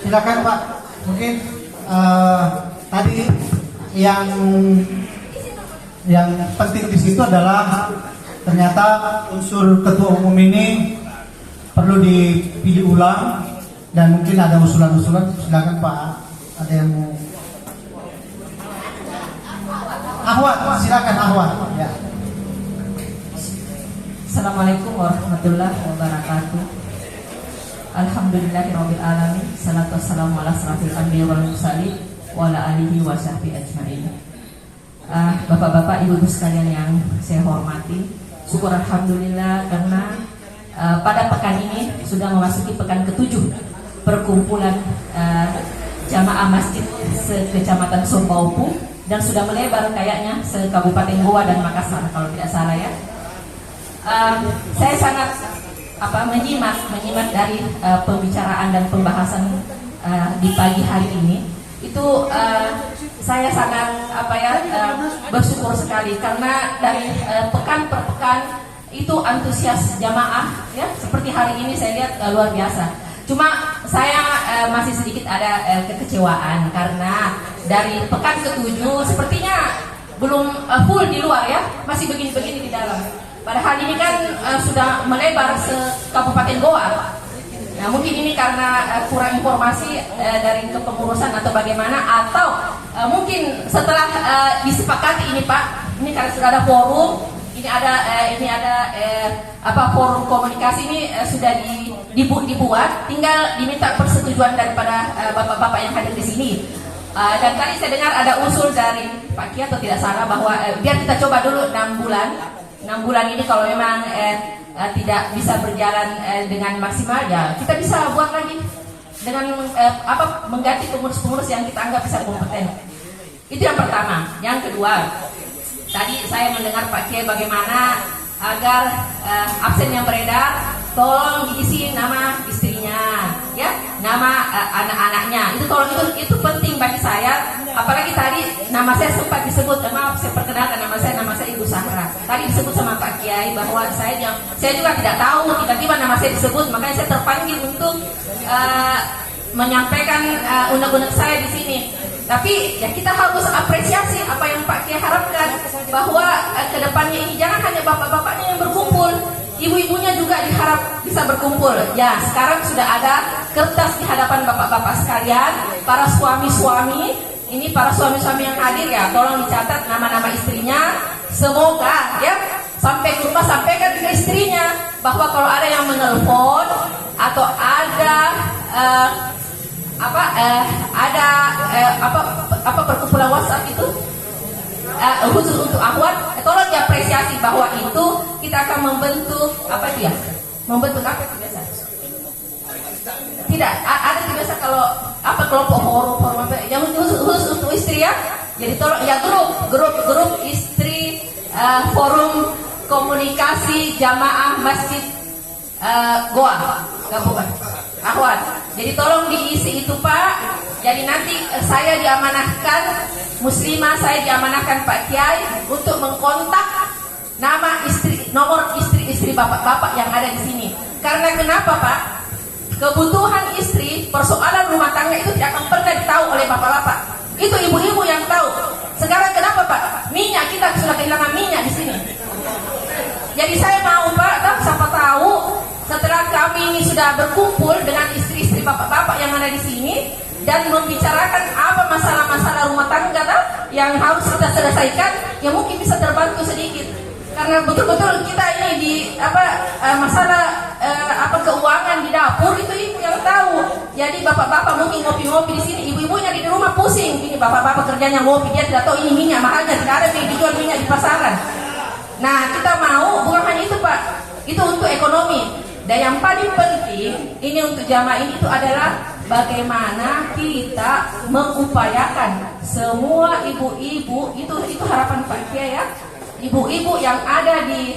Silakan Pak. Mungkin tadi yang penting di situ adalah ternyata unsur ketua umum ini perlu dipilih ulang dan mungkin ada usulan-usulan. Silakan Pak. Ada yang mau? Ahwat, silakan Ahwat. Ya. Assalamualaikum warahmatullahi wabarakatuh. Alhamdulillahirabbil alamin. Salatu wassalamu ala asrofil anbiya wal mursalin wa ala alihi wa sahbihi ajmain. Bapak-bapak, ibu-ibu sekalian yang saya hormati, syukur alhamdulillah karena pada pekan ini sudah memasuki pekan ke-7 perkumpulan jamaah masjid se-Kecamatan Sombaupu dan sudah melebar kayaknya se-Kabupaten Goa dan Makassar kalau tidak salah ya. Saya sangat menyimak dari pembicaraan dan pembahasan di pagi hari ini. Itu saya sangat bersyukur sekali karena dari pekan per pekan itu antusias jamaah ya, seperti hari ini saya lihat luar biasa. Cuma saya masih sedikit ada kekecewaan karena dari pekan ke-7 sepertinya belum full di luar ya, masih begini-begini di dalam. Padahal ini kan sudah melebar se-Kabupaten Goa. Nah, mungkin ini karena kurang informasi dari kepengurusan atau bagaimana, atau mungkin setelah disepakati ini Pak, ini karena sudah ada forum, ini ada forum komunikasi ini sudah dibuat, tinggal diminta persetujuan daripada bapak-bapak yang hadir di sini. Dan tadi saya dengar ada usul dari Pak Ki atau tidak salah bahwa biar kita coba dulu 6 bulan. 6 bulan ini kalau memang tidak bisa berjalan dengan maksimal, ya kita bisa buat lagi dengan mengganti pengurus-pengurus yang kita anggap bisa kompeten. Itu yang pertama. Yang kedua, tadi saya mendengar Pak Kiai bagaimana agar absen yang beredar tolong diisi nama istrinya, ya, nama anak-anaknya. Itu tolong, itu penting bagi saya. Apalagi tadi nama saya sempat disebut, maaf saya perkenalkan nama saya Ibu Sahra. Tadi disebut sama Pak Kiai bahwa saya juga tidak tahu, tiba-tiba nama saya disebut, makanya saya terpanggil untuk menyampaikan undang-undang saya di sini. Tapi ya kita harus apresiasi apa yang Pak Kiai harapkan, bahwa kedepannya ini jangan hanya bapak-bapaknya yang berkumpul, ibu-ibunya juga diharap bisa berkumpul. Ya, sekarang sudah ada kertas di hadapan bapak-bapak sekalian, para suami-suami, ini para suami-suami yang hadir ya, tolong dicatat nama-nama istrinya. Semoga ya sampai ke rumah sampaikan ke istrinya bahwa kalau ada yang menelpon atau ada perkumpulan WhatsApp itu khusus untuk Ahwat, tolong diapresiasi bahwa itu kita akan membentuk membentuk apa itu biasa? Tidak ada biasa kalau kelompok forum yang khusus untuk istri ya. Jadi tolong ya grup istri forum komunikasi jamaah masjid Goa gabungan Ahwat. Jadi tolong diisi itu Pak. Jadi nanti saya diamanahkan, Muslimah saya diamanahkan Pak Kiai untuk mengkontak nomor istri bapak-bapak yang ada di sini. Karena kenapa Pak? Kebutuhan istri, persoalan rumah tangga itu tidak akan pernah ditahu oleh bapak-bapak. Itu ibu-ibu yang tahu. Sekarang kenapa Pak? Minyak, kita sudah kehilangan minyak di sini. Jadi saya mau Pak, siapa tahu setelah kami ini sudah berkumpul dengan istri-istri bapak-bapak yang ada di sini dan membicarakan apa masalah-masalah rumah tangga yang harus kita selesaikan, ya mungkin bisa terbantu sedikit. Karena betul-betul kita ini di masalah keuangan di dapur itu ibu yang tahu. Jadi bapak-bapak mungkin ngopi-ngopi di sini, ibu-ibunya di rumah pusing. Ini bapak-bapak kerjanya ngopi, dia tidak tahu ini minyak mahalnya, tidak ada yang dijual minyak di pasaran. Nah, kita mau bukan hanya itu Pak, itu untuk ekonomi. Dan yang paling penting ini untuk jamaah ini itu adalah bagaimana kita mengupayakan semua ibu-ibu, itu harapan Pak Kiai ya. Ibu-ibu yang ada di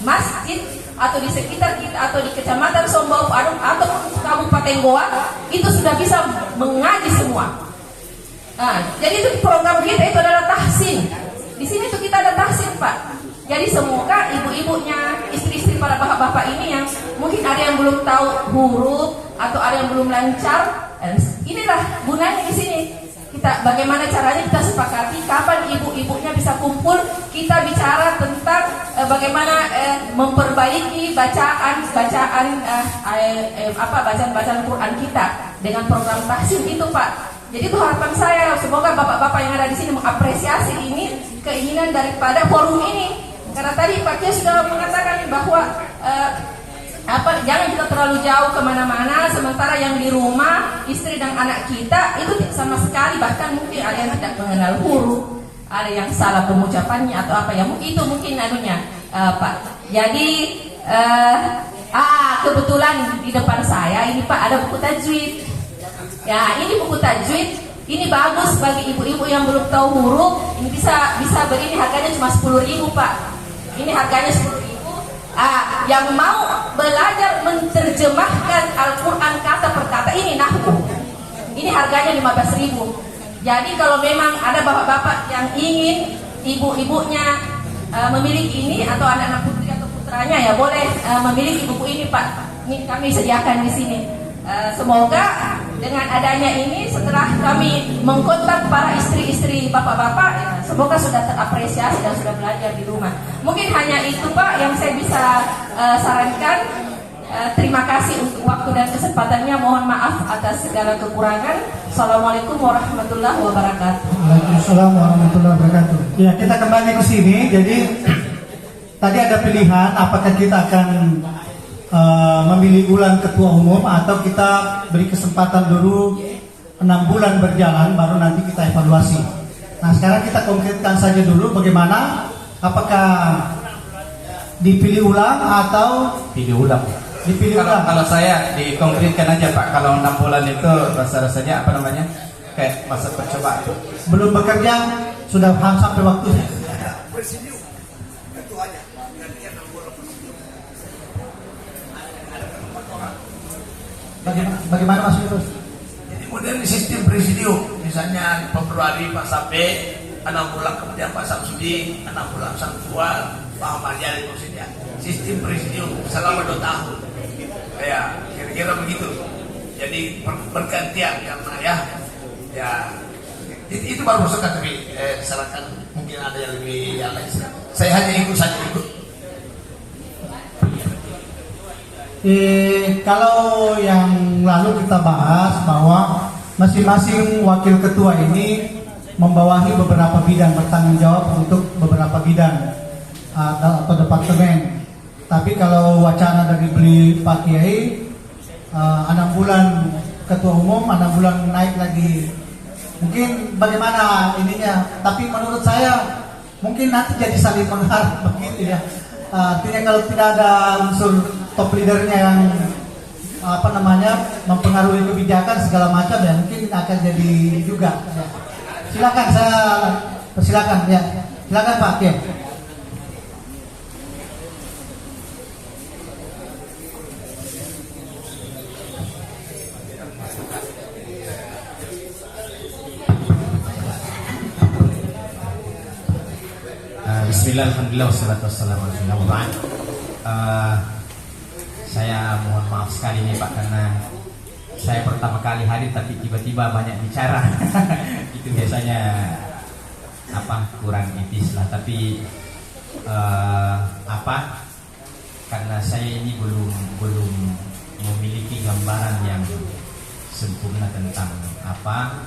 masjid atau di sekitar kita atau di Kecamatan Sombaupu atau Kabupaten Goa itu sudah bisa mengaji semua. Nah, jadi itu program kita itu adalah tahsin. Di sini tuh kita ada tahsin Pak. Jadi semoga ibu-ibunya, istri-istri para bapak-bapak ini yang mungkin ada yang belum tahu huruf atau ada yang belum lancar, inilah gunanya di sini. Kita bagaimana caranya kita sepakati kapan ibu-ibunya bisa kumpul, kita bicara tentang bagaimana memperbaiki bacaan Quran kita dengan program tahsin itu, Pak. Jadi itu harapan saya, semoga bapak-bapak yang ada di sini mengapresiasi ini keinginan daripada forum ini. Karena tadi Pak Kiai sudah mengatakan bahwa jangan kita terlalu jauh kemana-mana, sementara yang di rumah istri dan anak kita itu sama sekali, bahkan mungkin ada yang tidak mengenal huruf, ada yang salah pengucapannya atau apa ya, itu mungkin anunya, Pak. Jadi kebetulan di depan saya ini Pak ada buku tajwid. Ya, ini buku tajwid, ini bagus bagi ibu-ibu yang belum tahu huruf. Ini bisa beli, ini harganya cuma 10.000, Pak. Ini harganya 10.000. Yang mau belajar menerjemahkan Al-Quran kata per kata, ini nahwu, ini harganya 15.000. Jadi kalau memang ada bapak-bapak yang ingin ibu-ibunya memiliki ini, atau anak-anak putri atau putranya, ya boleh memiliki buku ini, Pak. Ini kami sediakan di sini. Semoga dengan adanya ini, setelah kami mengkontak para istri-istri bapak-bapak, ya, semoga sudah terapresiasi dan sudah belajar di rumah. Mungkin hanya itu, Pak, yang saya bisa sarankan. Terima kasih untuk waktu dan kesempatannya. Mohon maaf atas segala kekurangan. Assalamualaikum warahmatullahi wabarakatuh. Waalaikumsalam warahmatullahi wabarakatuh. Ya, kita kembali ke sini. Jadi tadi ada pilihan apakah kita akan memilih ulang ketua umum atau kita beri kesempatan dulu 6 bulan berjalan baru nanti kita evaluasi. Nah, sekarang kita konkretkan saja dulu bagaimana, apakah dipilih ulang atau pilih ulang. Dipilih ulang. Kalau saya dikonkretkan aja, Pak. Kalau 6 bulan itu rasa-rasanya apa namanya? Kayak masa percobaan. Belum bekerja sudah sampai waktunya. Bagaimana Mas Yunus? Jadi modern sistem presidium, misalnya Februari Pak Sape, 6 bulan kemudian Pak Samsudi, 6 bulan Sang Tua, Pak Ahmad Yari maksudnya. Sistem presidium selama 2 tahun. Ya, kira-kira begitu. Jadi bergantian karena ya itu baru masukkan, tapi sarankan mungkin ada yang lebih lain. Saya hanya ikut saja ikut. Kalau yang lalu kita bahas bahwa masing-masing wakil ketua ini membawahi beberapa bidang, bertanggung jawab untuk beberapa bidang atau departemen. Tapi kalau wacana dari beli Pak Kiai 6 bulan ketua umum, 6 bulan naik lagi, mungkin bagaimana ininya? Tapi menurut saya mungkin nanti jadi saling mengharap begitu ya. Artinya kalau tidak ada unsur top leadernya yang mempengaruhi kebijakan segala macam, ya mungkin akan jadi juga. Ya. Silakan, saya persilakan ya. Silakan Pak Kiai. Bismillah, alhamdulillah, wassalatu wassalamu ala rasulillah. Saya mohon maaf sekali nih Pak, karena saya pertama kali hadir tapi tiba-tiba banyak bicara. Itu biasanya kurang etis lah. Tapi karena saya ini belum memiliki gambaran yang sempurna tentang apa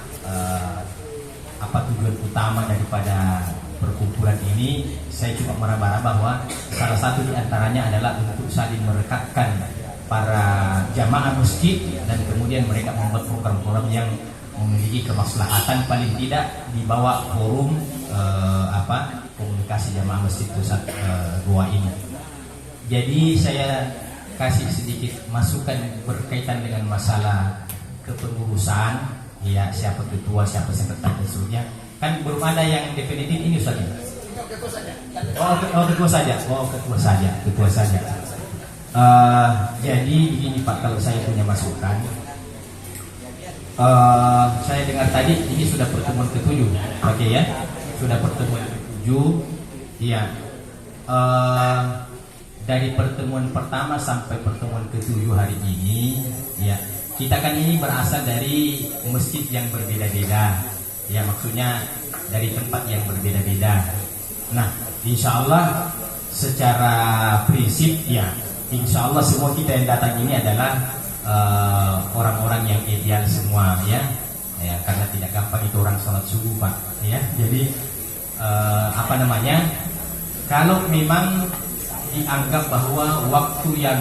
tujuan utama daripada perkumpulan ini. Saya cuma meraba-raba bahwa salah satu di antaranya adalah untuk saling merekatkan para jamaah masjid, dan kemudian mereka membuat program-program yang memiliki kemaslahatan, paling tidak di bawah forum komunikasi jamaah masjid pusat Goa ini. Jadi saya kasih sedikit masukan berkaitan dengan masalah kepengurusan, ya, siapa ketua, siapa sekretaris dan seterusnya. Kan belum ada yang definitif ini, Ustaz. Ketua saja. Jadi begini Pak, kalau saya punya masukan, saya dengar tadi ini sudah pertemuan ke-7, oke ya, sudah pertemuan ke-7, ya. Dari pertemuan pertama sampai pertemuan ke-7 hari ini, ya, kita kan ini berasal dari masjid yang berbeda-beda. Ya, maksudnya dari tempat yang berbeda-beda. Nah, insya Allah secara prinsip ya, insya Allah semua kita yang datang ini adalah orang-orang yang ideal semua ya. Ya, karena tidak gampang itu orang sholat subuh Pak. Ya, jadi apa namanya? Kalau memang dianggap bahwa waktu yang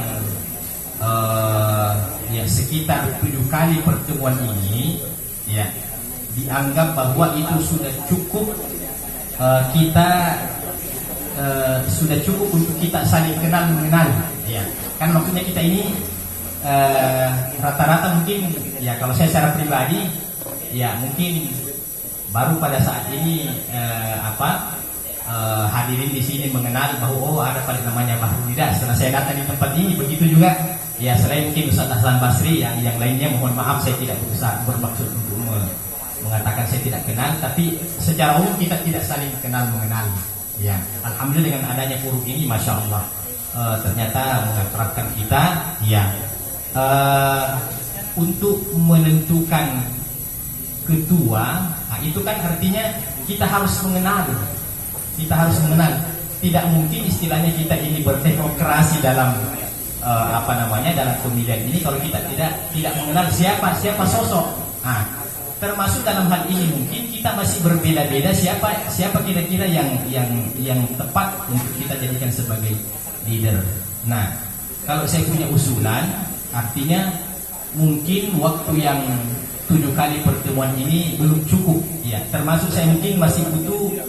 ya sekitar 7 kali pertemuan ini ya dianggap bahwa itu sudah cukup kita sudah cukup untuk kita saling kenal mengenal ya kan maksudnya kita ini rata-rata mungkin ya kalau saya secara pribadi ya mungkin baru pada saat ini hadirin di sini mengenal bahwa oh ada paling namanya Bahrul Nida. Setelah saya datang di tempat ini begitu juga ya selain mungkin Ustaz Hasan Basri yang lainnya mohon maaf saya tidak bermaksud untuk mengatakan saya tidak kenal, tapi secara umum kita tidak saling kenal mengenal. Ya, alhamdulillah dengan adanya forum ini, masya Allah, ternyata mengakrabkan kita. Ya, untuk menentukan ketua, nah, itu kan artinya kita harus mengenal. Kita harus mengenal. Tidak mungkin istilahnya kita ini berdemokrasi dalam dalam pemilihan ini kalau kita tidak mengenal siapa sosok. Nah, termasuk dalam hal ini mungkin kita masih berbeda-beda siapa kira-kira yang tepat untuk kita jadikan sebagai leader. Nah, kalau saya punya usulan, artinya mungkin waktu yang 7 kali pertemuan ini belum cukup, ya. Termasuk saya mungkin masih butuh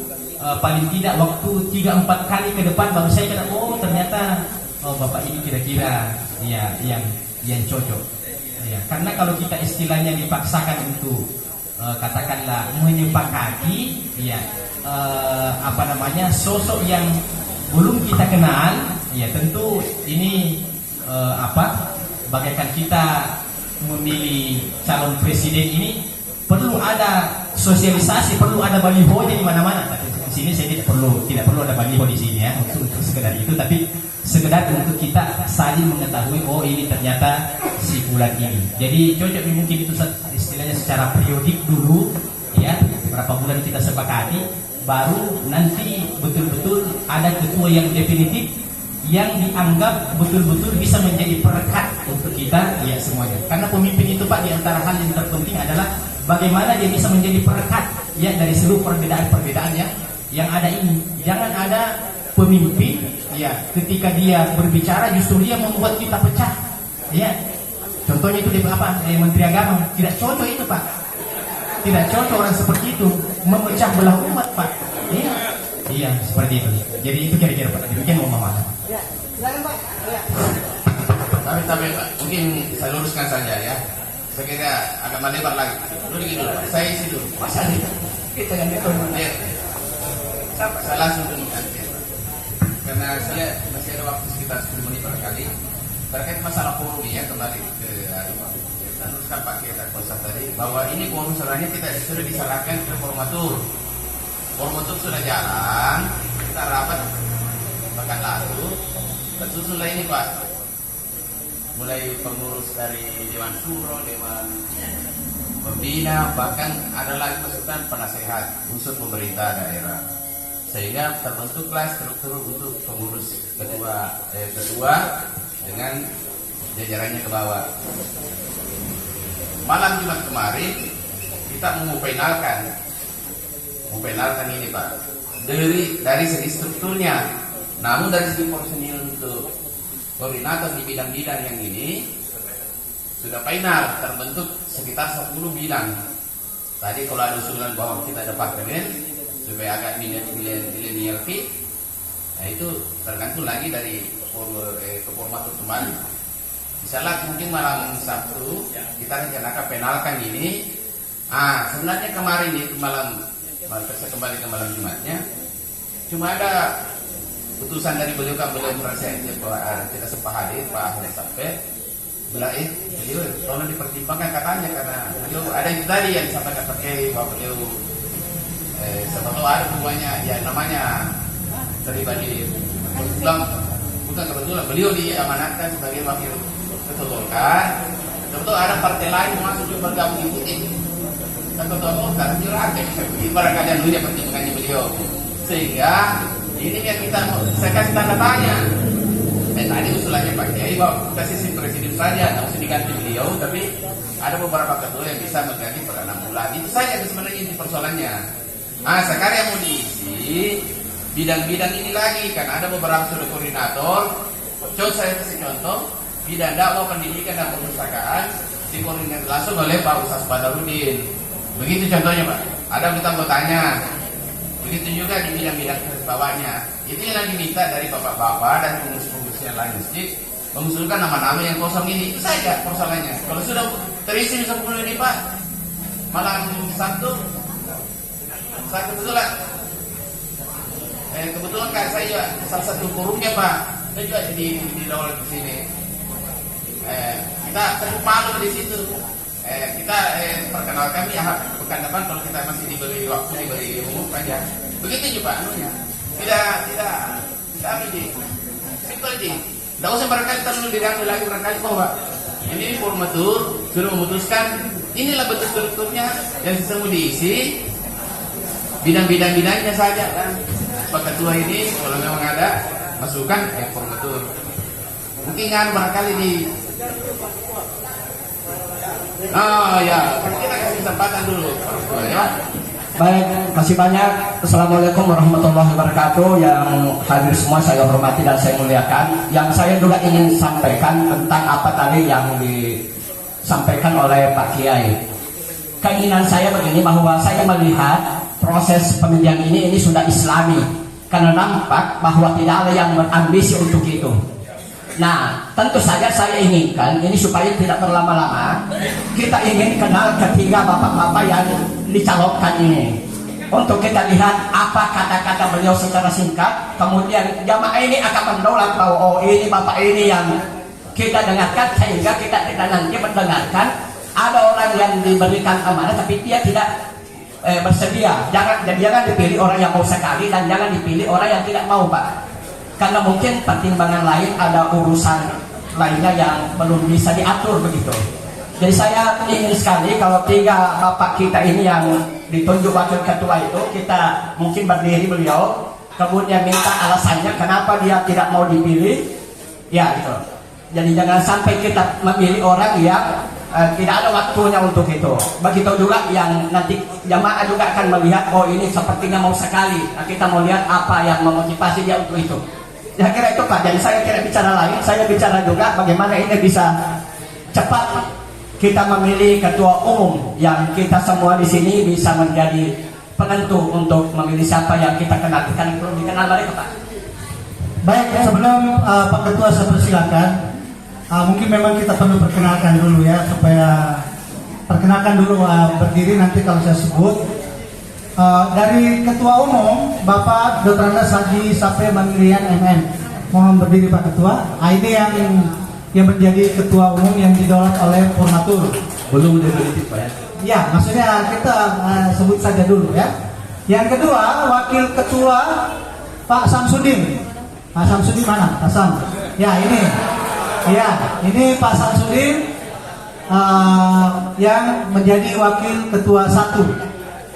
paling tidak waktu 3-4 kali ke depan baru saya kata oh ternyata bapak ini kira-kira ya yang cocok. Ya, karena kalau kita istilahnya dipaksakan untuk katakanlah menyepakati ya sosok yang belum kita kenal ya tentu ini bagaikan kita memilih calon presiden ini perlu ada sosialisasi, perlu ada baliho di mana-mana. Tapi di sini saya tidak perlu ada baliho di sini ya untuk sekedar itu, tapi sekedar untuk kita saling mengetahui oh ini ternyata si bulan ini. Jadi cocok mungkin itu istilahnya secara periodik dulu ya, berapa bulan kita sepakati, baru nanti betul-betul ada ketua yang definitif yang dianggap betul-betul bisa menjadi perekat untuk kita ya semuanya. Karena pemimpin itu Pak, di antara hal yang terpenting adalah bagaimana dia bisa menjadi perekat ya dari seluruh perbedaan-perbedaan yang ada ini. Jangan ada pemimpin ya ketika dia berbicara justru dia membuat kita pecah ya. Contohnya itu Menteri Agama, tidak cocok itu Pak, tidak cocok orang seperti itu memecah belah umat Pak. Iya seperti itu. Jadi itu kira-kira Pak, demikian mau mana? Ya, silakan Pak. Ya. Tapi Pak, mungkin saya luruskan saja ya. Saya kira agak melebar lagi. Dulu gini dulu Pak, saya isi dulu. Mas Ali, kita yang Ayo. Saya langsung dulu karena saya masih ada waktu sekitar 10 menit barangkali terkait masalah forum ya. Kembali ke saya teruskan Pak Kira konsep tadi bahwa ini forum sebenarnya kita sudah disalahkan ke formatur sudah jalan, kita rapat pekan lalu tersusunlah ini Pak, mulai pengurus dari Dewan Suro, Dewan Pembina, bahkan ada lagi masukan penasehat unsur pemerintah daerah, sehingga terbentuklah struktur untuk pengurus ketua dengan jajarannya ke bawah. Malam Jumat kemarin kita mau finalkan ini Pak dari segi strukturnya, namun dari segi personil untuk koordinator di bidang-bidang yang ini sudah final, terbentuk sekitar 10 bidang. Tadi kalau ada usulan bahwa kita departemen supaya agak milenial fit, nah itu tergantung lagi dari keformatur kembali. Misalnya mungkin malam Sabtu kita rencanakan penalkan ini. Sebenarnya kemarin itu malam saya kembali ke malam Jumatnya, cuma ada putusan dari beliau merasa tidak sempat hadir Pak Ahmad sampai beliau tolong dipertimbangkan katanya, karena beliau ada itu tadi yang disampaikan pakai bahwa beliau sebetulnya ada hubungannya ya namanya terlibat di bukan kebetulan beliau diamanatkan sebagai wakil ketua Golkar Tentu ada partai lain masuk juga bergabung ikutin. Dan ketua umum karena dirangkai barangkali dulunya pertimbangannya beliau. Sehingga ini yang saya kasih tanda tanya. Tadi usulannya Pak Kiai bahwa kita sistem presidium saja, tidak usah diganti beliau, tapi ada beberapa ketua yang bisa mengganti per 6 bulan. Itu saja sebenarnya inti persoalannya. Nah, sekarang yang mau diisi bidang-bidang ini lagi, kan ada beberapa sudah koordinator. Coba saya kasih contoh, bidang dakwah pendidikan dan perpustakaan dikoordinir langsung oleh Pak Ustaz Badarudin. Begitu contohnya Pak. Ada kita mau tanya. Begitu juga di bidang-bidang bawahnya. Itu yang diminta dari bapak-bapak dan pengurus-pengurus yang lain masjid mengusulkan nama-nama yang kosong ini. Itu saja persoalannya. Kalau sudah terisi 10 ini Pak, malam Sabtu saya kebetulan kan saya juga salah satu forumnya Pak. Saya juga di Daulat di sini. Kita cukup malu di situ. Kita perkenalkan ya pekan depan kalau kita masih diberi waktu, diberi umum saja. Begitu juga anunya. Tidak ambil. Simpel aja. Tidak usah barangkali terlalu diambil lagi barangkali bahwa ini formatur sudah memutuskan inilah bentuk strukturnya yang mau diisi bidang-bidangnya saja kan. Pak Ketua ini kalau memang ada masukan formatur. Mungkin kan barangkali di ya, kita kasih kesempatan dulu. Ya. Baik, masih banyak. Assalamualaikum warahmatullahi wabarakatuh. Yang hadir semua saya hormati dan saya muliakan. Yang saya juga ingin sampaikan tentang apa tadi yang disampaikan oleh Pak Kiai. Keinginan saya begini, bahwa saya melihat proses pemilihan ini sudah islami. Karena nampak bahwa tidak ada yang berambisi untuk itu. Nah, tentu saja saya inginkan ini supaya tidak berlama-lama. Kita ingin kenal ketiga bapak-bapak yang dicalonkan ini. Untuk kita lihat apa kata-kata beliau secara singkat. Kemudian jamaah ini akan mendaulat bahwa ini bapak ini yang kita dengarkan, sehingga kita tidak nanti mendengarkan ada orang yang diberikan amanah tapi dia tidak bersedia. Jangan dipilih orang yang mau sekali dan jangan dipilih orang yang tidak mau Pak. Karena mungkin pertimbangan lain, ada urusan lainnya yang belum bisa diatur begitu. Jadi saya ingin sekali kalau tiga bapak kita ini yang ditunjuk wakil ketua itu, kita mungkin berdiri beliau, kemudian minta alasannya kenapa dia tidak mau dipilih. Ya itu. Jadi jangan sampai kita memilih orang yang tidak ada waktunya untuk itu. Begitu juga yang nanti jamaah juga akan melihat, oh ini sepertinya mau sekali. Nah, kita mau lihat apa yang memotivasi dia untuk itu. Ya kira itu Pak, jadi saya tidak bicara lain, saya bicara juga bagaimana ini bisa cepat kita memilih ketua umum yang kita semua di sini bisa menjadi penentu untuk memilih siapa yang kita kenal. Kan belum dikenal mereka Pak. Baik, sebelum Pak Ketua saya persilakan, mungkin memang kita perlu perkenalkan dulu ya, supaya perkenalkan dulu berdiri nanti kalau saya sebut. Dari Ketua Umum Bapak Dr. Andes Haji Sape Mandirian MM, mohon berdiri Pak Ketua. Ini yang menjadi Ketua Umum yang didaulat oleh Formatur. Belum definitif Pak ya? Ya, maksudnya kita sebut saja dulu ya. Yang kedua, Wakil Ketua Pak Samsudin. Pak Samsudin mana? Pak Sam. Ya ini. Ya, ini Pak Samsudin yang menjadi Wakil Ketua 1.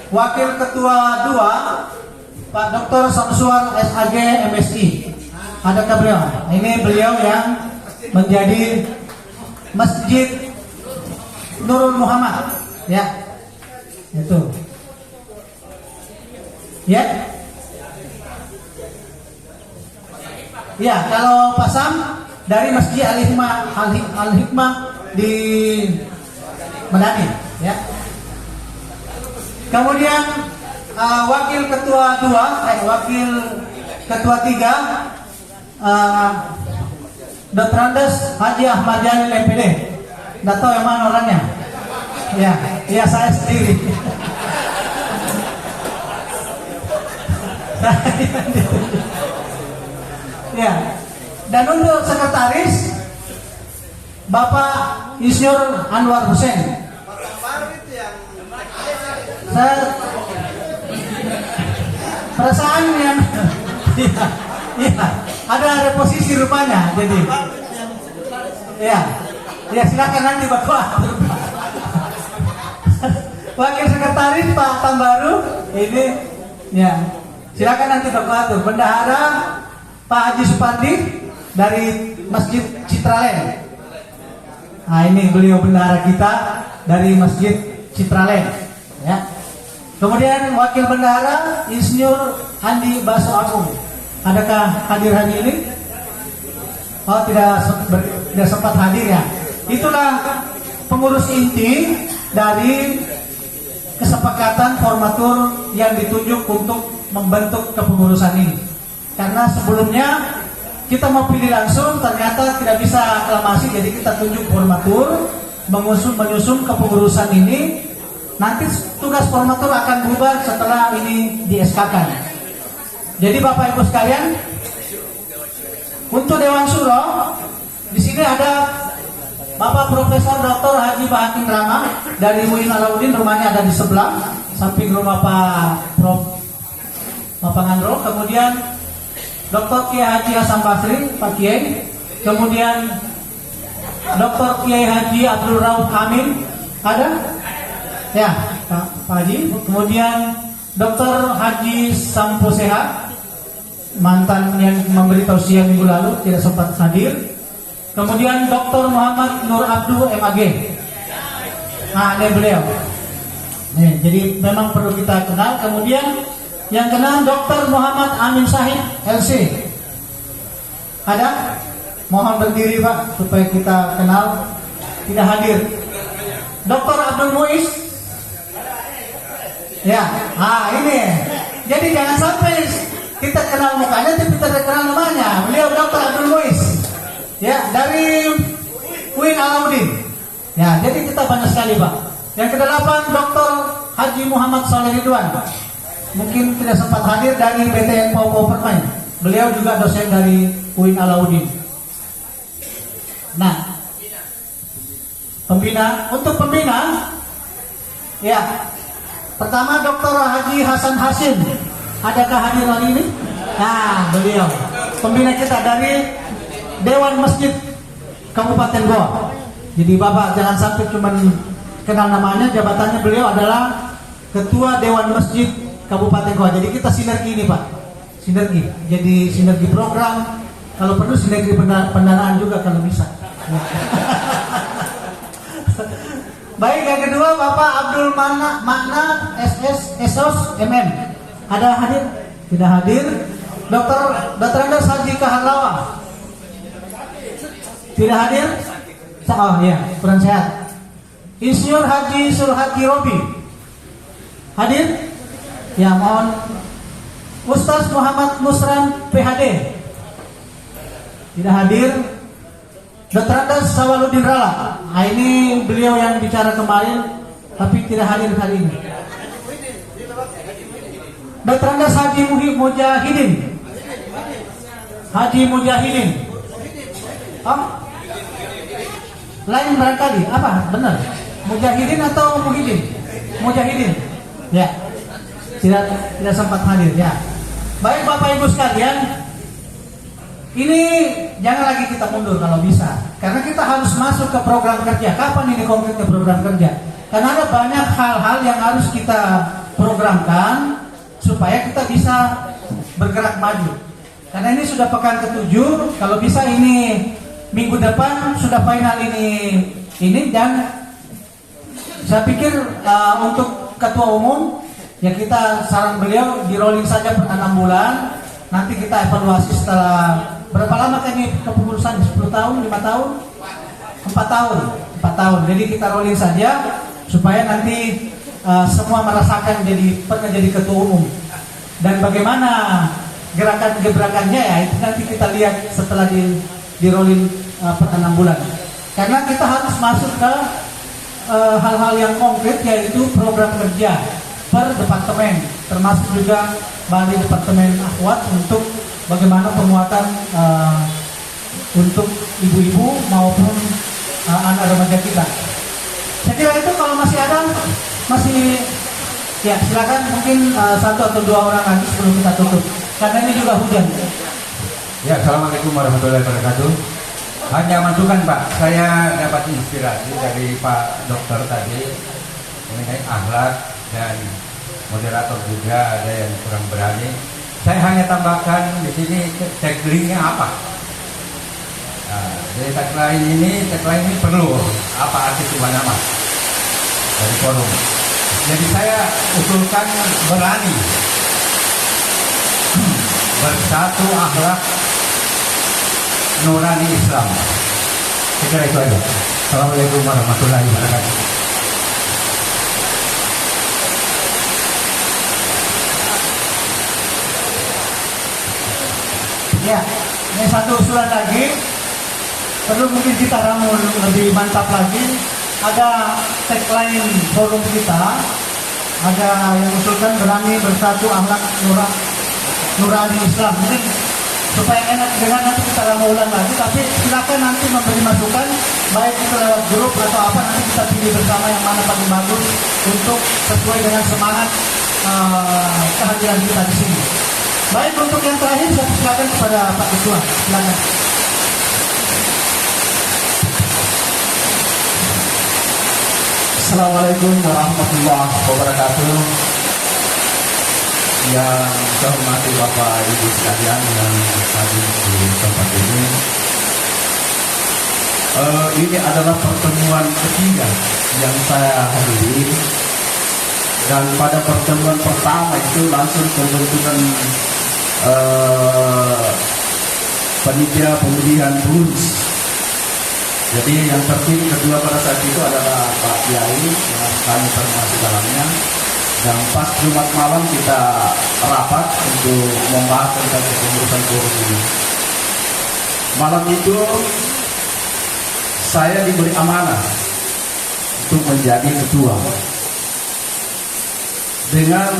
Wakil Ketua 2 Pak Dr. Samsuar SAG MSI. Adakah beliau? Ini beliau yang menjadi Masjid Nurul Muhammad. Ya, itu. Ya. Ya, kalau Pak Sam dari Masjid Al-Hikmah di Medani. Ya. Kemudian Wakil Ketua 2, Wakil Ketua 3 Dr. Andes Haji Ahmad Jalil MPD. Nggak tahu yang mana orangnya? Ya saya sendiri. Ya. Dan untuk sekretaris Bapak Insinyur Anwar Hussein. Saya perasaan yang iya, ada reposisi rupanya, jadi ya Ya silakan nanti Bapak. Wakil Sekretaris Pak Tambaru ini ya silakan nanti Bapak atur. Bendahara Pak Haji Supandi dari Masjid Citraland. Nah ini beliau bendahara kita dari Masjid Citraland ya. Kemudian wakil bendahara Insinyur Andi Baso Agung. Adakah hadir hari ini? Oh tidak sempat hadir ya. Itulah pengurus inti dari kesepakatan formatur yang ditunjuk untuk membentuk kepengurusan ini. Karena sebelumnya kita mau pilih langsung, ternyata tidak bisa aklamasi, jadi kita tunjuk formatur, menyusun kepengurusan ini. Nanti tugas formatur akan berubah setelah ini di-SK-kan. Jadi Bapak Ibu sekalian, untuk Dewan Suro di sini ada Bapak Profesor Dr. Haji Bahakim Rama dari UIN Alauddin, rumahnya ada di sebelah samping rumah Pak Prof. Ngandro. Kemudian Dr. Kiai Haji Hasan Basri, Pak Kiai. Kemudian Dr. Kiai Haji Abdul Rauf Amin, ada? Ya, Pak Haji. Kemudian Dr. Haji Sampo Sehat, mantan yang memberi tausiah minggu lalu, tidak sempat hadir. Kemudian Dr. Muhammad Nur Abdul MAG. Nah, ini beliau. Nih, jadi memang perlu kita kenal. Kemudian yang kenal Dr. Muhammad Amin Syahid LC. Ada? Mohon berdiri Pak supaya kita kenal. Tidak hadir. Dr. Abdul Muiz. Ya, ini. Jadi jangan sampai kita kenal mukanya tapi tidak kenal namanya. Beliau Dr. Abdul Muiz. Ya, dari UIN Alauddin. Ya, jadi kita banyak sekali Pak. Yang ke-8 Dr. Haji Muhammad Saleh Ridwan. Mungkin tidak sempat hadir dari BTN Paupo Permain. Beliau juga dosen dari UIN Alauddin. Nah, untuk pembina, ya. Pertama Dr. Haji Hasan Hasim. Adakah hadir hari ini? Nah, beliau pembina kita dari Dewan Masjid Kabupaten Goa. Jadi Bapak jangan sampai cuma kenal namanya, jabatannya beliau adalah Ketua Dewan Masjid Kabupaten Goa. Jadi kita sinergi ini Pak, sinergi. Jadi sinergi program, kalau perlu sinergi pendanaan juga kalau bisa. Ya. Baik, yang kedua Bapak Abdul Makna SS Esos MM. Ada hadir? Tidak hadir. Dr. Andes Haji Kaharlawa. Tidak hadir? Oh ya, kurang sehat. Insinyur Haji Surhati Robi. Hadir? Ya, mohon. Ustaz Muhammad Nusran PhD. Tidak hadir. Dr. Andes Sawaludin Rala. Nah, ini beliau yang bicara kemarin tapi tidak hadir hari ini. Dr. Andes Haji Mujahidin. Haji Mujahidin. Oh, lain barangkali. Apa? Benar. Mujahidin atau Muhyiddin? Mujahidin. Ya. Tidak sempat hadir ya. Baik Bapak Ibu sekalian, ini jangan lagi kita mundur kalau bisa. Karena kita harus masuk ke program kerja. Kapan ini konkretnya program kerja? Karena ada banyak hal-hal yang harus kita programkan supaya kita bisa bergerak maju. Karena ini sudah pekan ke-7, kalau bisa ini minggu depan sudah final ini dan saya pikir untuk ketua umum ya kita saran beliau di rolling saja per 6 bulan. Nanti kita evaluasi setelah berapa lama kan ini kepengurusan? 10 tahun, 5 tahun? 4 tahun. 4 tahun. Jadi kita rolling saja supaya nanti semua merasakan pernah jadi ketua umum. Dan bagaimana gerakan-gebrakannya ya itu nanti kita lihat setelah di rolling per 6 bulan. Karena kita harus masuk ke hal-hal yang konkret yaitu program kerja per departemen, termasuk juga Bali Departemen Akhwat untuk bagaimana penguatan untuk ibu-ibu maupun anak remaja kita. Saya kira itu kalau masih ada, ya silakan mungkin 1 atau 2 orang lagi sebelum kita tutup. Karena ini juga hujan. Ya, assalamualaikum warahmatullahi wabarakatuh. Hanya masukan Pak, saya dapat inspirasi dari Pak Dokter tadi mengenai akhlak dan moderator juga ada yang kurang berani. Saya hanya tambahkan di sini tagline-nya apa. Nah, jadi tagline ini perlu apa arti sebuah nama dari forum. Jadi saya usulkan berani, bersatu akhlak nurani Islam. Saya kira itu aja. Assalamualaikum warahmatullahi wabarakatuh. Ya, ini satu usulan lagi. Perlu mungkin kita ramu lebih mantap lagi. Ada tagline forum kita. Ada yang usulkan berani bersatu akhlak nurani Islam. Mungkin supaya enak dengan nanti kita ramu ulang lagi. Tapi silakan nanti memberi masukan, baik itu lewat grup atau apa, nanti kita pilih bersama yang mana paling bagus untuk sesuai dengan semangat kehadiran kita di sini. Baik, untuk yang terakhir saya silakan kepada Pak Ketua. Silakan. Assalamualaikum warahmatullahi wabarakatuh. Yang saya hormati Bapak Ibu sekalian yang hadir di tempat ini. Ini adalah pertemuan ketiga yang saya hadiri. Dan pada pertemuan pertama itu langsung pembentukan panitia pemilihan pengurus. Jadi yang terpilih kedua pada saat itu adalah Pak Kiai yang kami termasuk dalamnya. Dan pas Jumat malam kita rapat untuk membahas tentang kepengurusan forum ini. Malam itu saya diberi amanah untuk menjadi ketua. Dengan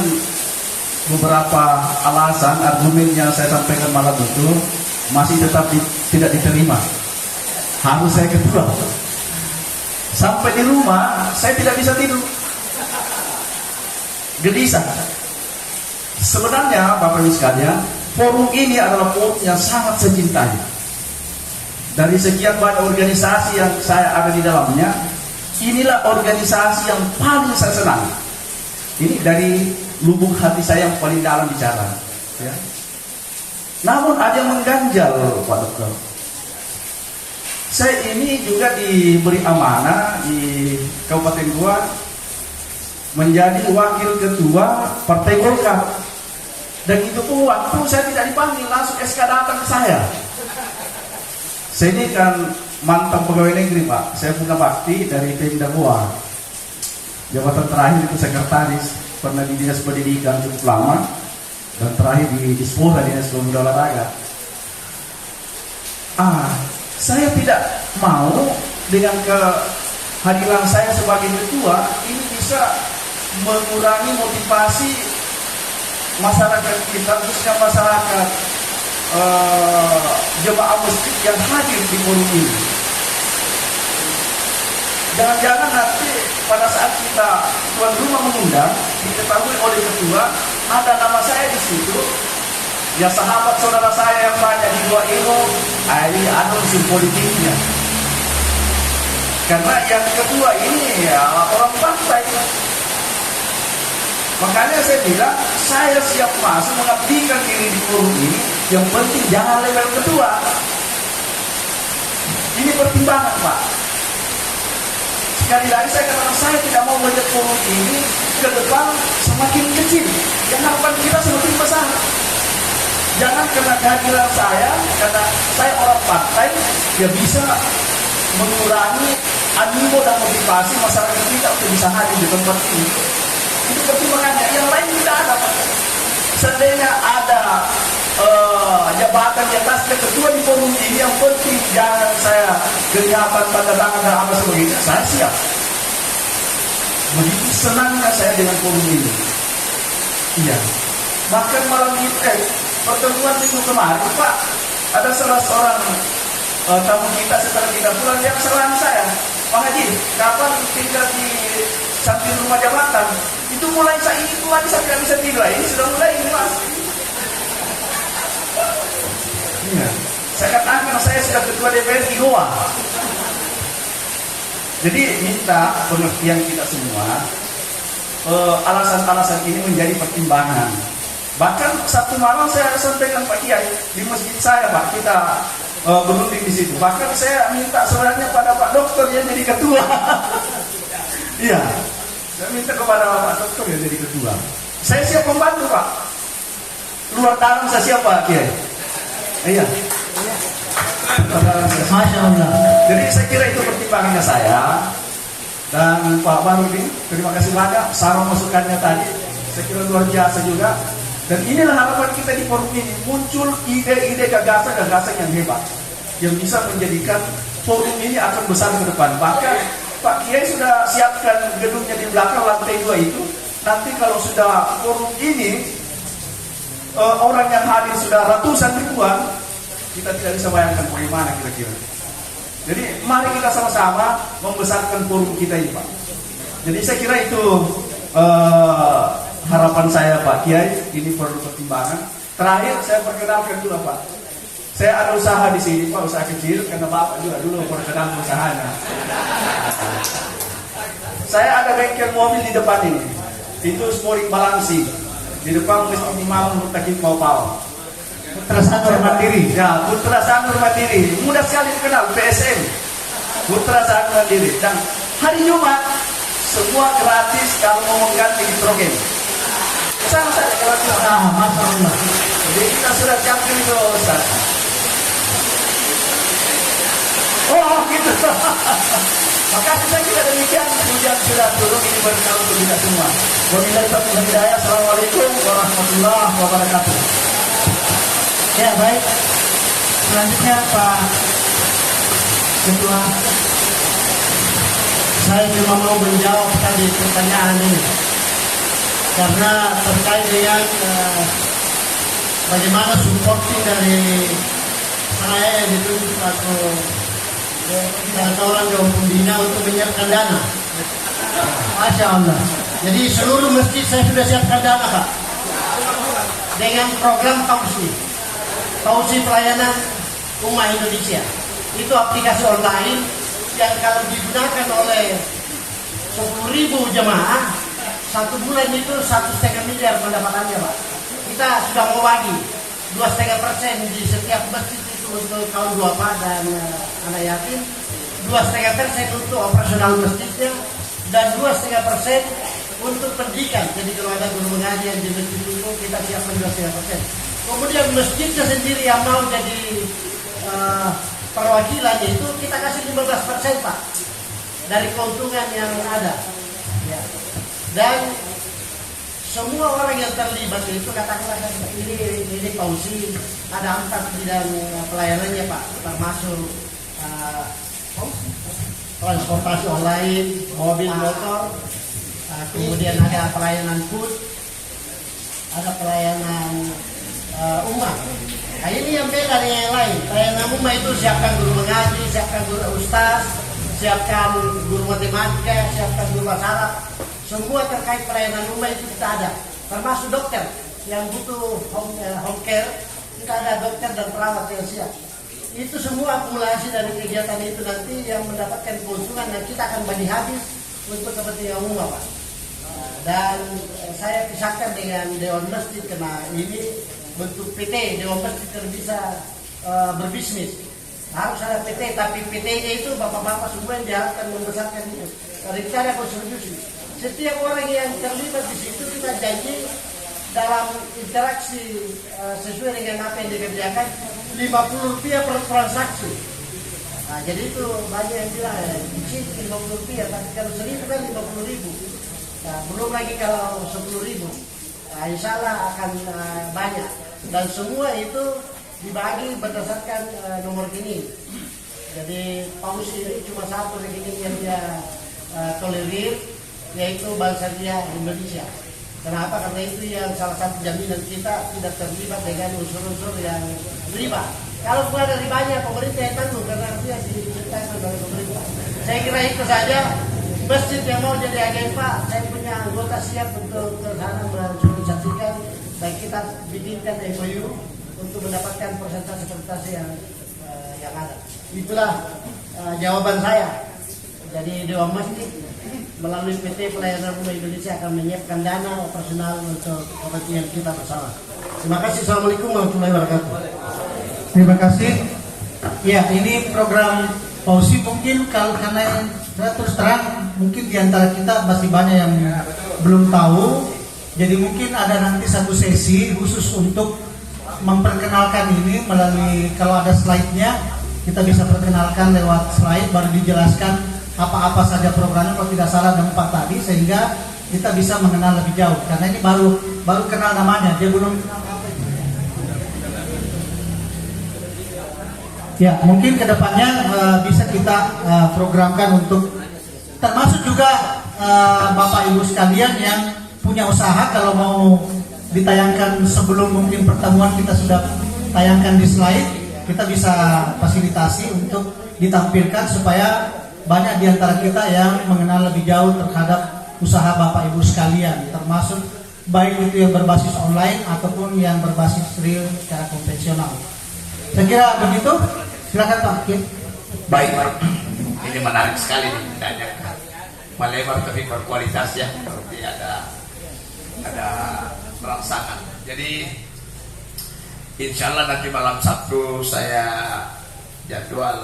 beberapa alasan, argumen yang saya sampaikan malam itu masih tetap tidak diterima. Harus saya ketua. Sampai di rumah saya tidak bisa tidur, gelisah. Sebenarnya Bapak Ibu sekalian, forum ini adalah forum yang sangat saya cintai. Dari sekian banyak organisasi yang saya ada di dalamnya, inilah organisasi yang paling saya senang. Ini dari lubuk hati saya yang paling dalam bicara, ya. Namun ada yang mengganjal, Pak Dokter. Saya ini juga diberi amanah di Kabupaten Goa menjadi wakil ketua Partai Golkar. Dan itu pun waktu saya tidak dipanggil, langsung SK datang ke saya. Saya ini kan mantan pegawai negeri Pak. Saya punya bakti dari Pemda Goa. Jabatan terakhir itu sekretaris, pernah di dinas pendidikan cukup lama, dan terakhir di Dispora, dinas pemuda olahraga. Saya tidak mau dengan kehadiran saya sebagai ketua ini bisa mengurangi motivasi masyarakat kita, khususnya masyarakat jemaah masjid yang hadir di forum ini. Jangan-jangan nanti pada saat kita tuan rumah mengundang, diketahui oleh ketua ada nama saya di situ, ya sahabat saudara saya yang banyak di Goa Ilo, ini unsur politiknya. Karena yang kedua ini ya orang partai. Makanya saya bilang saya siap masuk mengabdikan diri di forum ini. Yang penting jangan level kedua. Ini pertimbangan Pak. Sekali lagi saya katakan saya tidak mau melihat forum ini ke depan semakin kecil. Yang harapan kita semakin besar. Jangan karena kehadiran saya, karena saya orang partai, ya bisa mengurangi animo dan motivasi masyarakat kita untuk bisa hadir di tempat ini. Itu pertimbangannya. Yang lain tidak ada Pak. Seandainya ada jabatan di atasnya ketua di forum ini, yang penting jangan saya kelihatan tanda tangan dan apa sebagainya, saya siap. Begitu senangnya saya dengan forum ini. Iya. Bahkan malam itu pertemuan minggu kemarin Pak, ada salah seorang tamu kita setelah kita pulang yang serang saya, Pak Haji, kapan tinggal di samping rumah jabatan? Itu mulai saya itu lagi saya tidak bisa tidur. Ini sudah mulai ini Mas. Iya. Saya katakan karena saya sudah ketua DPR di Goa. Jadi minta pengertian kita semua, alasan-alasan ini menjadi pertimbangan. Bahkan satu malam saya sampaikan Pak Kiai di masjid saya, Pak, kita berunding di situ. Bahkan saya minta sebenarnya pada Pak Dokter yang jadi ketua. Iya, saya minta kepada Pak Dokter yang jadi ketua. Saya siap membantu, Pak. Luar dalam saya siap, Pak Kiai. Iya. Masya Allah. Jadi saya kira itu pertimbangannya saya. Dan Pak Barudin, terima kasih banyak saran masukannya tadi. Saya kira luar biasa juga. Dan inilah harapan kita di forum ini, muncul ide-ide gagasan-gagasan yang hebat yang bisa menjadikan forum ini akan besar ke depan. Bahkan Pak Kiai sudah siapkan gedungnya di belakang lantai 2 itu. Nanti kalau sudah forum ini orang yang hadir sudah ratusan ribuan, kita tidak bisa bayangkan bagaimana kira-kira. Jadi mari kita sama-sama membesarkan forum kita ini, Pak. Jadi saya kira itu harapan saya, Pak Kiai. Ini perlu pertimbangan. Terakhir saya perkenalkan dulu, Pak. Saya ada usaha di sini, Pak, usaha kecil, karena Bapak juga dulu perkenalkan usahanya. Saya ada bengkel mobil di depan ini. Itu Sporing Balansi. Di depan Masjid Imam Mutakin Pau-Pau. Putra Sanur Mandiri. Ya, Putra Sanur Mandiri. Mudah sekali dikenal, PSM. Putra Sanur Mandiri. Dan hari Jumat semua gratis kalau mau mengganti nitrogen. Sama saja gratis. Masya Allah. Jadi kita sudah siapkan itu, Ustaz. Oh, gitu. Makasih saya kira demikian. Hujan sudah turun, ini berkah untuk kita semua. Wabillahi taufiq wal hidayah. Assalamualaikum warahmatullahi wabarakatuh. Ya, baik. Selanjutnya Pak Ketua, saya cuma mau menjawab tadi pertanyaan ini karena terkait dengan bagaimana supporting dari saya yang ditunjuk atau orang Dewan Pembina untuk menyiapkan dana. Masya Allah. Jadi seluruh masjid saya sudah siapkan dana, Pak, dengan program Tausi Pelayanan Ummah Indonesia. Itu aplikasi online yang kalau digunakan oleh 10.000 jemaah, satu bulan itu 1,5 miliar pendapatannya, Pak. Kita sudah mau bagi 2,5% di setiap masjid itu untuk kaum duafa dan anak yatim, 2,5% untuk operasional masjidnya, dan 2,5% untuk pendidikan. Jadi kalau ada guru mengaji yang di masjid itu kita siapkan 2,5%. Kemudian masjidnya sendiri yang mau jadi perwakilannya itu kita kasih 15%, Pak, dari keuntungan yang ada. Ya. Dan semua orang yang terlibat itu katakanlah ini Pausi, ada 4 bidang pelayanannya, Pak, termasuk transportasi online, mobil motor, kemudian ada pelayanan food, ada pelayanan umat. Nah, ini yang beda dengan yang lain. Pelayanan umat itu siapkan guru mengaji, siapkan guru ustaz, siapkan guru matematika, siapkan guru bahasa Arab. Semua terkait pelayanan umat itu kita ada. Termasuk dokter yang butuh home care, kita ada dokter dan perawat yang siap. Itu semua akumulasi dari kegiatan itu nanti yang mendapatkan keuntungan dan kita akan bagi habis untuk kepentingan umum, Pak. Dan saya pisahkan dengan Dewan Masjid karena ini bentuk PT. Dewan Masjid tidak bisa berbisnis, harus ada PT, tapi PT-nya itu bapak-bapak semua yang diharapkan membesarkan itu. Rencana kontribusi. Setiap orang yang terlibat di situ kita janji dalam interaksi sesuai dengan apa yang dikerjakan Rp50 per transaksi. Nah, jadi itu banyak yang bilang dicicil Rp50, tapi kalau 1.000 kan Rp50.000. Nah, belum lagi kalau 10.000. Nah, insya Allah akan banyak. Dan semua itu dibagi berdasarkan nomor rekening. Jadi Paus ini cuma satu rekening yang dia tolerir, yaitu Bank Syariah Indonesia. Kenapa? Karena itu yang salah satu jaminan kita tidak terlibat dengan unsur-unsur yang riba. Kalau bukan dari banyak pemerintah yang tanggung karena itu yang diciptakan oleh pemerintah. Saya kira itu saja. Masjid yang mau jadi agen, Pak, saya punya anggota siap untuk ke sana mensosialisasikan dan kita bikinkan MOU untuk mendapatkan persentase yang yang ada. Itulah jawaban saya. Jadi Dewa Masjid melalui PT Pelayanan Rumah Indonesia akan menyiapkan dana operasional untuk kepentingan kita bersama. Terima kasih. Assalamualaikum warahmatullahi wabarakatuh. Terima kasih. Ya, ini program Pausi mungkin karena terus terang mungkin diantara kita masih banyak yang belum tahu. Jadi mungkin ada nanti satu sesi khusus untuk memperkenalkan ini melalui, kalau ada slide-nya kita bisa perkenalkan lewat slide, baru dijelaskan apa-apa saja programnya, kalau tidak salah ada 4 tadi, sehingga kita bisa mengenal lebih jauh. Karena ini baru kenal namanya, dia belum. Ya, mungkin kedepannya bisa kita programkan untuk, termasuk juga Bapak Ibu sekalian yang punya usaha, kalau mau ditayangkan sebelum mungkin pertemuan kita sudah tayangkan di slide, kita bisa fasilitasi untuk ditampilkan supaya banyak di antara kita yang mengenal lebih jauh terhadap usaha Bapak Ibu sekalian, termasuk baik itu yang berbasis online ataupun yang berbasis real secara konvensional. Saya kira begitu. Silakan Pak Kim. Baik, ini menarik sekali nih ditanya. Melebar tapi berkualitas ya, seperti ada rangsangan. Jadi insya Allah nanti malam Sabtu saya jadwal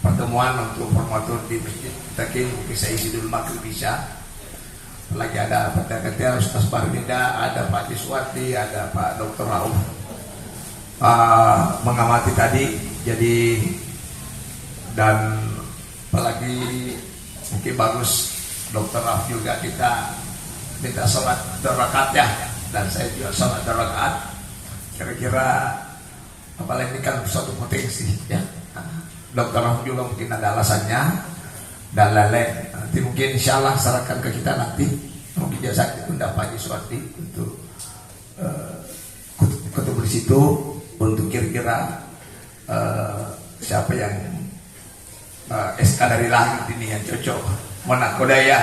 pertemuan untuk formatur di Masjid Takin, bisa isi dulu maghrib bisa. Lagi ada Pak Ustaz Barminda, ada Pak Diswati, ada Pak Dr. Rauf mengamati tadi. Jadi dan apalagi mungkin bagus Dr. Rauf juga kita minta sholat rakaat ya, dan saya juga sholat rakaat. Kira-kira apalagi ini kan suatu potensi ya. Dr. Rauf juga mungkin ada alasannya dan lain-lain. Nanti mungkin insya Allah sarankan ke kita nanti mungkin jasa undang Pak Diswati untuk ketemu di situ untuk kira-kira siapa yang SK dari langit ini yang cocok. Mana kodaya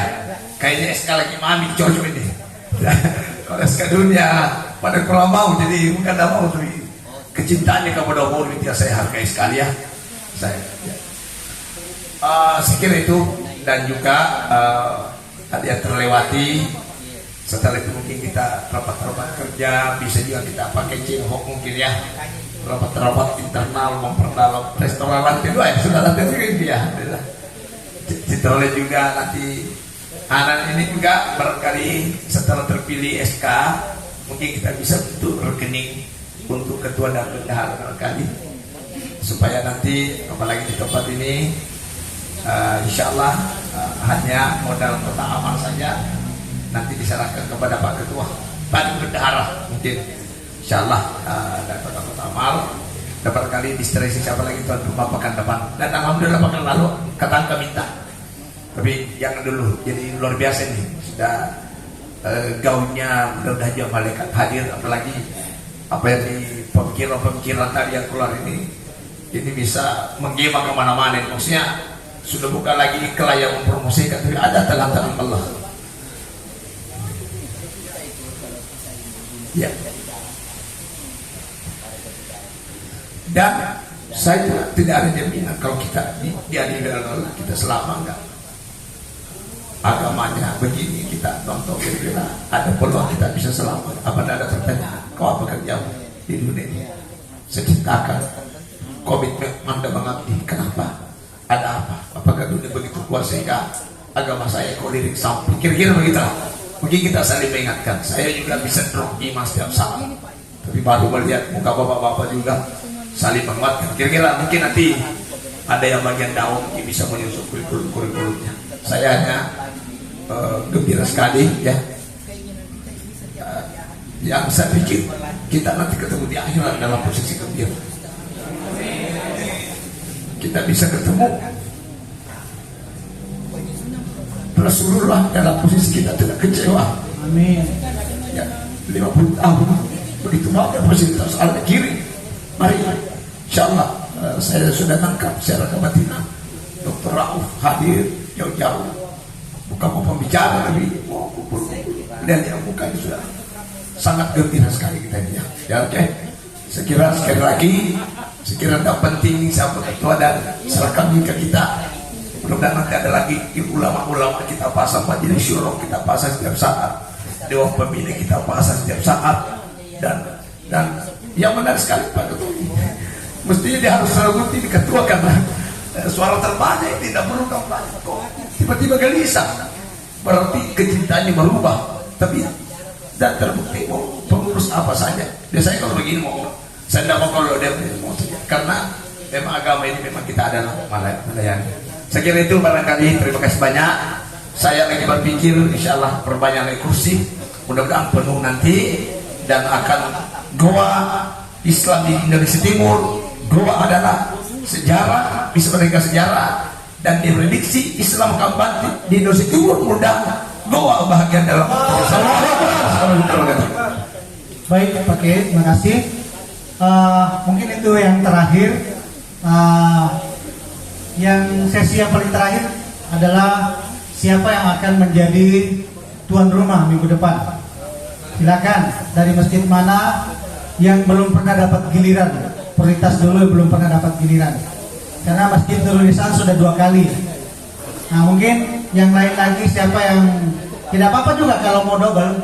kayaknya SK lagi mami cocok ini. Kalau SK dunia pada kalau mau, jadi bukan tidak mau tuh kecintaannya kepada Allah itu saya hargai sekali ya. Saya kira itu, dan juga tadi yang terlewati. Setelah itu mungkin kita rapat-rapat kerja, bisa juga kita pakai Cinghok mungkin ya, rapat-rapat internal memperdalam restoran lantai 2 ya, sudah lantai 3 ya. Setelah juga nanti anak ini juga barangkali setelah terpilih SK mungkin kita bisa bentuk rekening untuk ketua dan bendahara barangkali, supaya nanti apalagi di tempat ini insya Allah hanya modal kota amal saja nanti diserahkan kepada Pak Ketua, Pak Bendahara mungkin insya Allah dan kota amal. Dapat kali distresi siapa lagi tuan rumah pekan depan, dan alhamdulillah pekan lalu ketangka minta, tapi jangan dulu, jadi luar biasa nih sudah gaunnya udah jauh malaikat hadir, apalagi apa yang di pemikiran tadi yang keluar ini bisa menggema kemana-mana. Maksudnya sudah bukan lagi iklan yang mempromosikan, tapi ada tangan-tangan Allah. Ya. Dan saya tidak ada jaminan kalau kita diadili oleh Allah kita selama enggak agamanya begini, kita nonton kira-kira ada peluang kita bisa selamat. Apa ada pertanyaan? Kau apa kerja di dunia ini? Seciptakan komitmen Anda mengabdi. Kenapa? Ada apa? Apakah dunia begitu kuat sehingga agama saya kau lirik samping? Kira-kira begitulah. Mungkin kita saling mengingatkan. Saya juga bisa drop iman setiap saat, tapi baru melihat muka bapak-bapak juga saling menguatkan. Kira-kira mungkin nanti ada yang bagian daun yang bisa menyusun kurikulumnya. Saya hanya gembira sekali ya. Yang saya pikir kita nanti ketemu di akhirat dalam posisi gembira. Kita bisa ketemu Rasulullah dalam posisi kita tidak kecewa. Amin. Ya, 50 tahun begitu banyak fasilitas ala kiri. Mari, insyaallah saya sudah nangkap secara kebatinan. Dr. Rauf hadir jauh-jauh, bukan mau pembicara tapi mau kumpul. Dan yang mukanya sudah sangat gembira sekali kita ini ya. Ya oke. Saya kira sekali lagi sekiranya penting sama ketua dan serahkan ke kita. Mudah-mudahan nanti ada lagi ulama-ulama kita pasang, majelis syuro kita pasang setiap saat, dewan pemilih kita pasang setiap saat, dan yang benar sekali Pak Ketua, mestinya dia harus selalu di ketua karena suara terbanyak tidak perlu kampanye. Kok tiba-tiba gelisah, berarti kecintaannya berubah. Tapi dan terbukti mau pengurus apa saja. Biasanya kalau begini mau, saya tidak mau kalau dia mau, karena memang agama ini memang kita adalah melayani. Saya kira itu barangkali. Terima kasih banyak. Saya lagi berpikir insya Allah perbanyak lagi kursi, mudah-mudahan penuh nanti, dan akan goa Islam di Indonesia Timur. Goa adalah sejarah, bisa meninggal sejarah, dan diprediksi Islam akan bangkit di Indonesia Timur. Mudah goa bahagia dalam Baik Pak Kiai, terima kasih. Mungkin itu yang terakhir. Yang sesi yang paling terakhir adalah siapa yang akan menjadi tuan rumah minggu depan. Silakan, dari masjid mana yang belum pernah dapat giliran, prioritas dulu yang belum pernah dapat giliran, karena masjid Nurul Ihsan sudah 2 kali. Nah mungkin yang lain lagi siapa yang tidak apa-apa juga kalau mau double,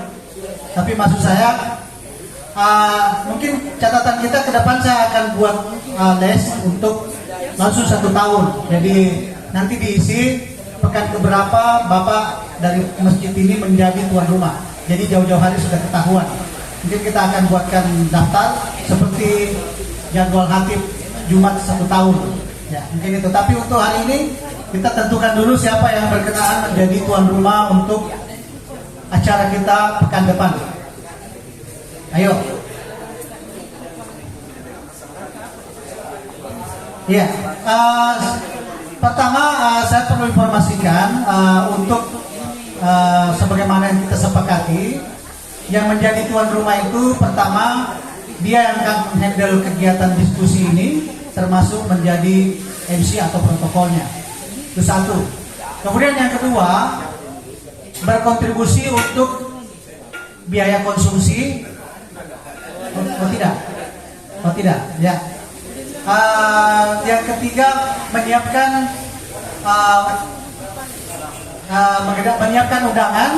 tapi maksud saya mungkin catatan kita ke depan saya akan buat les untuk langsung 1 tahun. Jadi nanti diisi pekan keberapa Bapak dari masjid ini menjadi tuan rumah. Jadi jauh-jauh hari sudah ketahuan. Mungkin kita akan buatkan daftar seperti jadwal hatib Jumat 1 tahun. Ya mungkin itu. Tapi untuk hari ini kita tentukan dulu siapa yang berkenaan menjadi tuan rumah untuk acara kita pekan depan. Ayo. Ya, pertama saya perlu informasikan untuk sebagaimana yang kita sepakati, yang menjadi tuan rumah itu pertama dia yang akan handle kegiatan diskusi ini, termasuk menjadi MC atau protokolnya. Itu satu. Kemudian yang kedua, berkontribusi untuk biaya konsumsi. Oh tidak, oh tidak, ya. Yang ketiga menyiapkan undangan,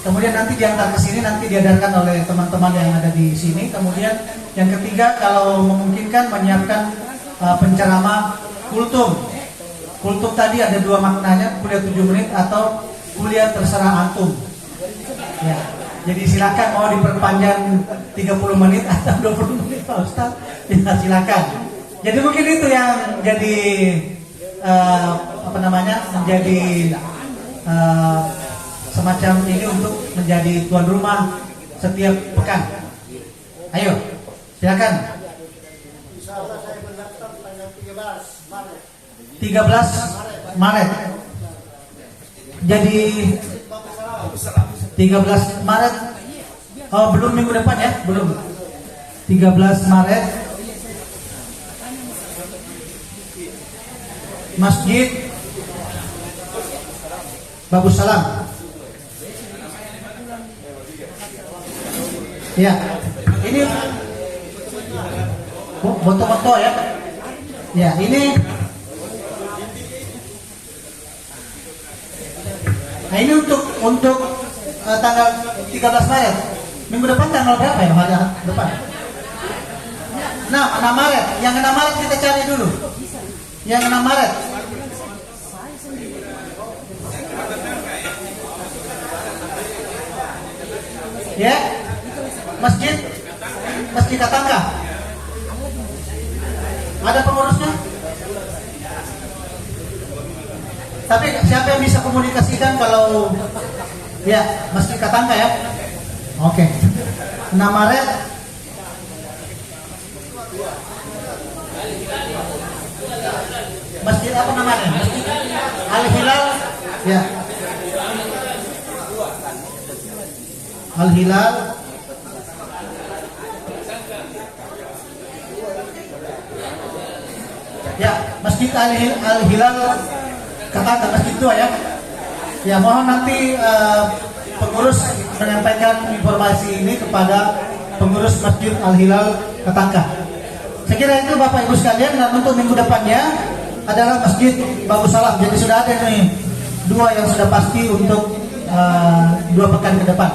kemudian nanti diantar ke sini, nanti diadarkan oleh teman-teman yang ada di sini. Kemudian yang ketiga kalau memungkinkan menyiapkan penceramah kultum. Kultum tadi ada 2 maknanya, kuliah 7 menit atau kuliah terserah antum. Ya. Jadi silakan mau diperpanjang 30 menit atau 20 menit Pak Ustaz, ya silakan. Jadi mungkin itu yang jadi menjadi semacam ini untuk menjadi tuan rumah setiap pekan. Ayo, silakan. 13 Maret. Jadi 13 Maret. Oh, belum minggu depan ya? Belum. 13 Maret. Masjid Babus Salam. Ya. Ini foto-foto ya. Ya, ini. Nah, ini untuk tanggal 13 Maret. Minggu depan tanggal berapa ya? Hari depan. Nah, 6 Maret. Yang 6 Maret kita cari dulu. Yang 6 Maret. Ya. Masjid Katangka. Ada pengurusnya? Tapi siapa yang bisa komunikasikan kalau ya Masjid Katangka ya? Oke. 6 Maret. Masjid apa namanya? Masjid Al-Hilal. Ya. Al-Hilal. Ya, Masjid Al-Hilal Katangka, masjid tua ya. Ya, mohon nanti pengurus menyampaikan informasi ini kepada pengurus Masjid Al-Hilal Katangka. Saya kira itu Bapak Ibu sekalian, dan untuk minggu depannya adalah Masjid Babu Salam. Jadi sudah ada nih 2 yang sudah pasti untuk 2 pekan ke depan.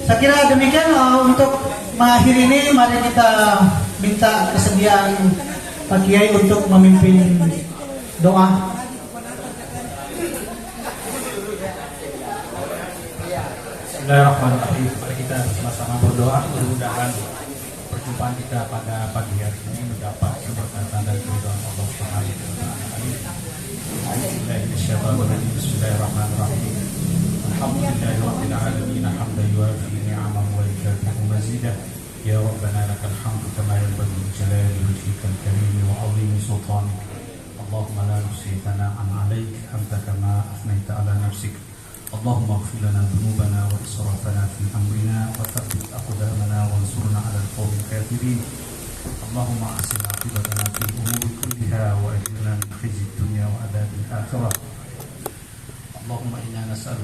Saya kira demikian untuk mengakhiri ini, mari kita minta kesediaan Pak Kiai untuk memimpin doa. Bismillahirrahmanirrahim. Mari kita bersama-sama berdoa, mudah-mudahan perjumpaan kita pada pagi hari ini mendapat keberkatan dan keridhaan Allah Subhanahu wa taala. Bismillahirrahmanirrahim. Alhamdulillahirabbil alamin, hamdan yuwafi ni'amahu wa yukafi'u mazidah. Ya Rabbana lakal hamdu kama yanbaghi li jalali wajhikal karim wa 'azimi sultanik. Allahumma la nuhsi thana'an 'alaik anta kama athnayta 'ala nafsik. اللهم اغفر لنا ذنوبنا وإسرافنا في أمرنا وثبت أقدامنا وانصرنا على القوم الكافرين. اللهم أحسن عاقبتنا في الأمور كلها وأجرنا من خزي الدنيا وعذاب الآخرة. اللهم إنا نسألك